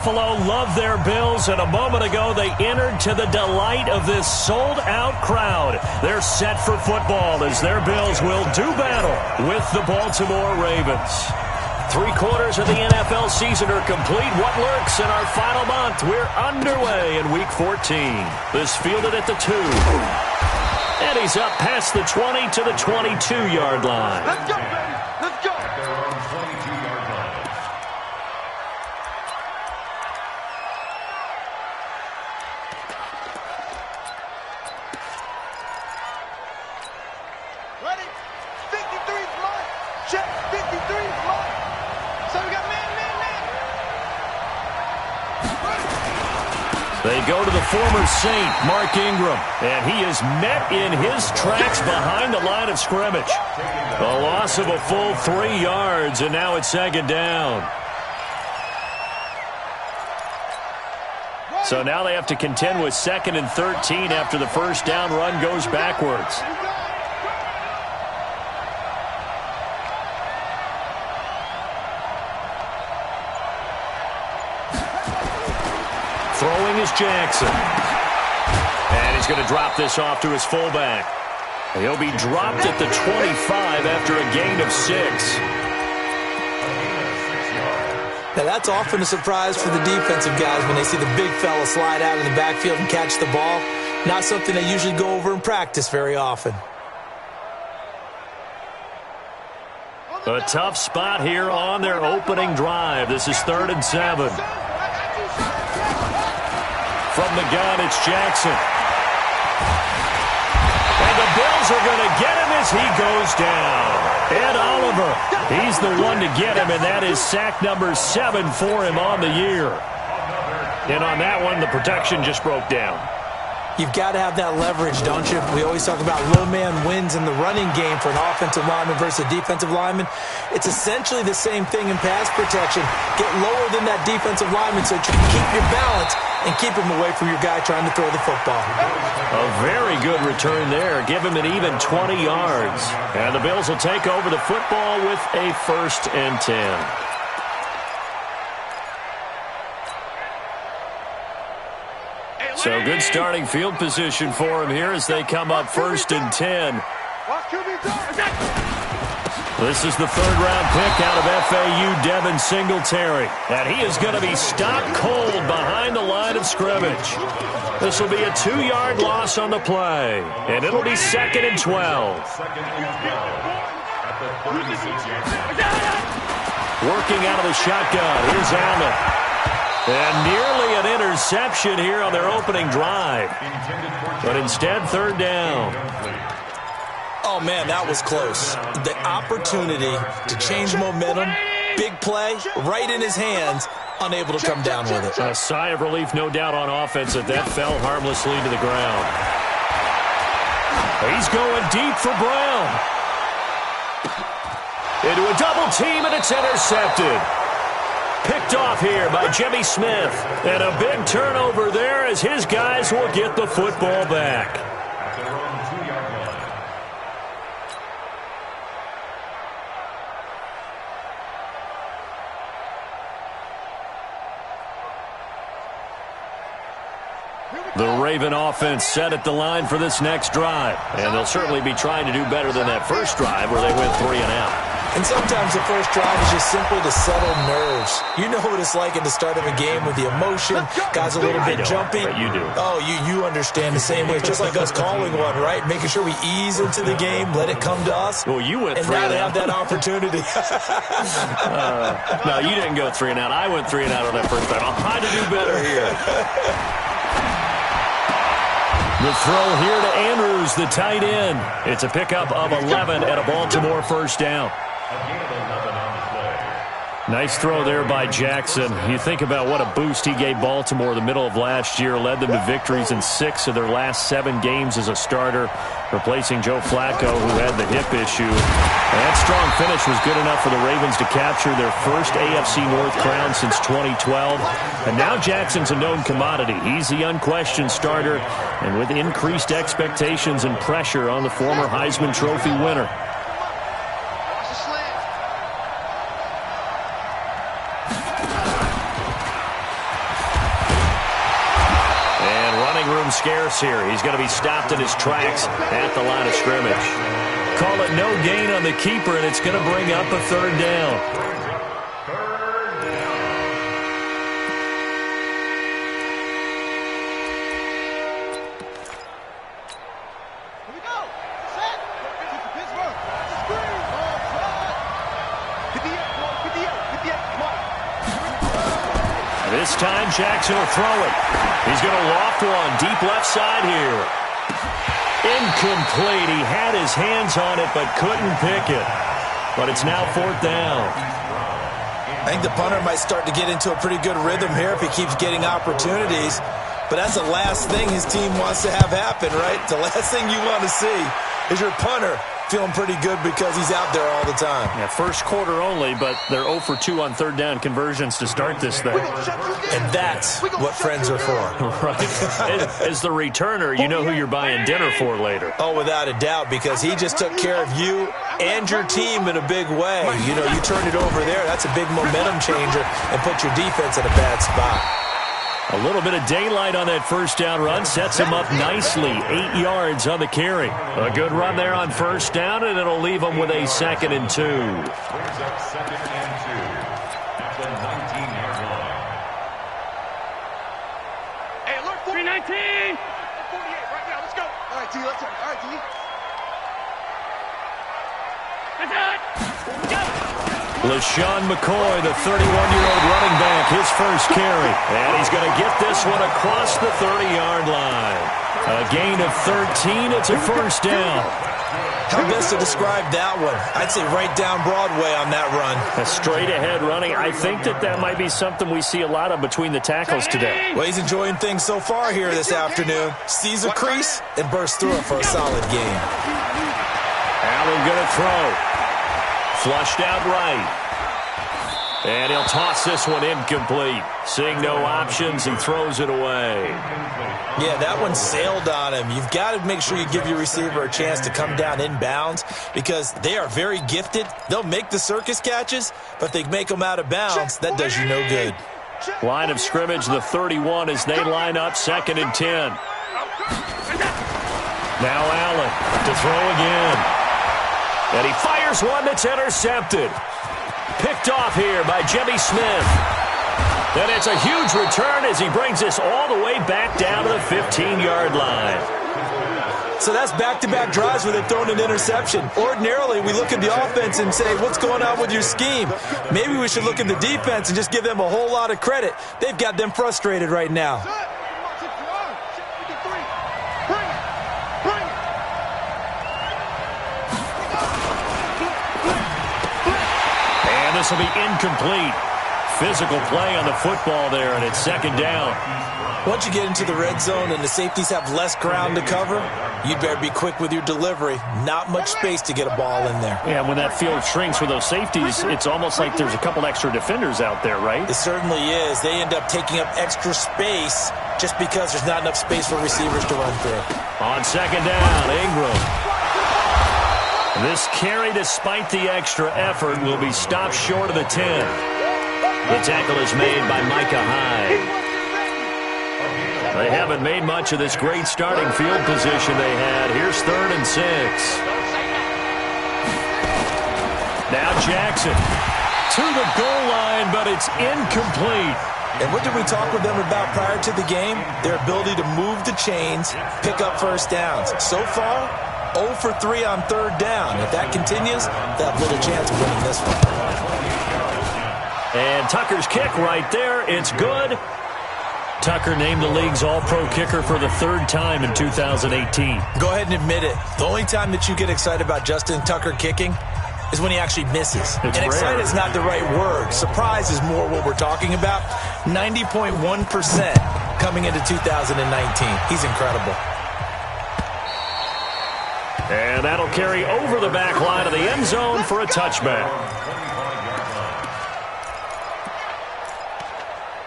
Buffalo love their Bills, and a moment ago they entered to the delight of this sold-out crowd. They're set for football as their Bills will do battle with the Baltimore Ravens. 3/4 of the NFL season are complete. What lurks in our final month? We're underway in Week 14. This fielded at the 2. And he's up past the 20 to the 22-yard line. Let's go, baby. Let's go. Ready? 53's mine. Check. 53's mine. So we got man. They go to the former Saint, Mark Ingram, and he is met in his tracks behind the line of scrimmage. A loss of a full 3 yards, and now it's second down. So now they have to contend with 2nd and 13 after the first down run goes backwards. Throwing is Jackson. And he's going to drop this off to his fullback. He'll be dropped at the 25 after a gain of 6. Now that's often a surprise for the defensive guys when they see the big fella slide out of the backfield and catch the ball. Not something they usually go over in practice very often. A tough spot here on their opening drive. This is 3rd and 7. From the gun, it's Jackson. And the Bills are going to get him as he goes down. Ed Oliver, he's the one to get him, and that is sack number 7 for him on the year. And on that one, the protection just broke down. You've got to have that leverage, don't you? We always talk about low man wins in the running game for an offensive lineman versus a defensive lineman. It's essentially the same thing in pass protection. Get lower than that defensive lineman so that you can keep your balance and keep him away from your guy trying to throw the football. A very good return there. Give him an even 20 yards. And the Bills will take over the football with a 1st and 10. So good starting field position for him here as they come up 1st and 10. This is the 3rd-round pick out of FAU, Devin Singletary. And he is going to be stopped cold behind the line of scrimmage. This will be a 2-yard loss on the play. And it'll be 2nd and 12. Working out of the shotgun. Here's Allen. And nearly an interception here on their opening drive. But instead, 3rd down. Oh, man, that was close. The opportunity to change momentum, big play, right in his hands, unable to come down with it. A sigh of relief, no doubt, on offense that fell harmlessly to the ground. He's going deep for Brown. Into a double team, and it's intercepted. Picked off here by Jimmy Smith. And a big turnover there as his guys will get the football back. The Raven offense set at the line for this next drive. And they'll certainly be trying to do better than that first drive where they went 3 and out. And sometimes the first drive is just simple to settle nerves. You know what it's like at the start of a game with the emotion. Guys a little bit jumpy. But you do. Oh, you understand the same way. Just like us calling one, right? Making sure we ease into the game, let it come to us. Well, you went 3 and out. And now they have that opportunity. No, you didn't go 3 and out. I went 3 and out on that first time. I'll try to do better here. The throw here to Andrews, the tight end. It's a pickup of 11 at a Baltimore 1st down. Nice throw there by Jackson. You think about what a boost he gave Baltimore the middle of last year. Led them to victories in 6 of their last 7 games as a starter, replacing Joe Flacco, who had the hip issue. And that strong finish was good enough for the Ravens to capture their first AFC North crown since 2012. And now Jackson's a known commodity. He's the unquestioned starter, and with increased expectations and pressure on the former Heisman Trophy winner. time scarce here. He's going to be stopped in his tracks at the line of scrimmage. Call it no gain on the keeper, and it's going to bring up a third down. This time, Jackson will throw it. He's going to loft one deep left side here. Incomplete. He had his hands on it but couldn't pick it. But it's now fourth down. I think the punter might start to get into a pretty good rhythm here if he keeps getting opportunities. But that's the last thing his team wants to have happen, right? The last thing you want to see is your punter feeling pretty good because he's out there all the time. Yeah, first quarter only, but they're 0 for 2 on third down conversions to start this thing. And that's what friends are for. Right. As the returner, you know who you're buying dinner for later. Oh, without a doubt, because he just took care of you and your team in a big way. You know, you turned it over there. That's a big momentum changer and put your defense in a bad spot. A little bit of daylight on that first down run sets him up nicely. 8 yards on the carry. A good run there on first down, and it'll leave him with a 2nd and 2. Brings up 2nd and 2 at the 19-yard line. Hey, alert 319. 48 right now. Let's go. All right, D. Let's turn. All right, D. That's it. Go. LaShawn McCoy, the 31-year-old running back, his first carry. And he's going to get this one across the 30-yard line. A gain of 13. It's a first down. How best to describe that one? I'd say right down Broadway on that run. A straight-ahead running. I think that might be something we see a lot of between the tackles today. Well, he's enjoying things so far here this afternoon. Sees a crease and bursts through it for a solid gain. Allen going to throw. Flushed out right. And he'll toss this one incomplete. Seeing no options, he throws it away. Yeah, that one sailed on him. You've got to make sure you give your receiver a chance to come down inbounds because they are very gifted. They'll make the circus catches, but they make them out of bounds. That does you no good. Line of scrimmage, the 31 as they line up 2nd and 10. Now Allen to throw again. And he fires one that's intercepted. Picked off here by Jimmy Smith. And it's a huge return as he brings this all the way back down to the 15-yard line. So that's back-to-back drives where they've thrown an interception. Ordinarily, we look at the offense and say, what's going on with your scheme? Maybe we should look at the defense and just give them a whole lot of credit. They've got them frustrated right now. This will be incomplete. Physical play on the football there, and it's 2nd down. Once you get into the red zone and the safeties have less ground to cover, you better be quick with your delivery. Not much space to get a ball in there. Yeah, when that field shrinks with those safeties, it's almost like there's a couple extra defenders out there, right? It certainly is. They end up taking up extra space just because there's not enough space for receivers to run through. On 2nd down, Ingram. This carry, despite the extra effort, will be stopped short of the 10. The tackle is made by Micah Hyde. They haven't made much of this great starting field position they had. Here's 3rd and 6. Now Jackson to the goal line, but it's incomplete. And what did we talk with them about prior to the game? Their ability to move the chains, pick up first downs. So far, 0 for 3 on third down. If that continues, they have little chance of winning this one. And Tucker's kick right there. It's good. Tucker named the league's all-pro kicker for the 3rd time in 2018. Go ahead and admit it. The only time that you get excited about Justin Tucker kicking is when he actually misses. It's and excited rare. is not the right word. Surprise is more what we're talking about. 90.1% coming into 2019. He's incredible. And that'll carry over the back line of the end zone for a touchback.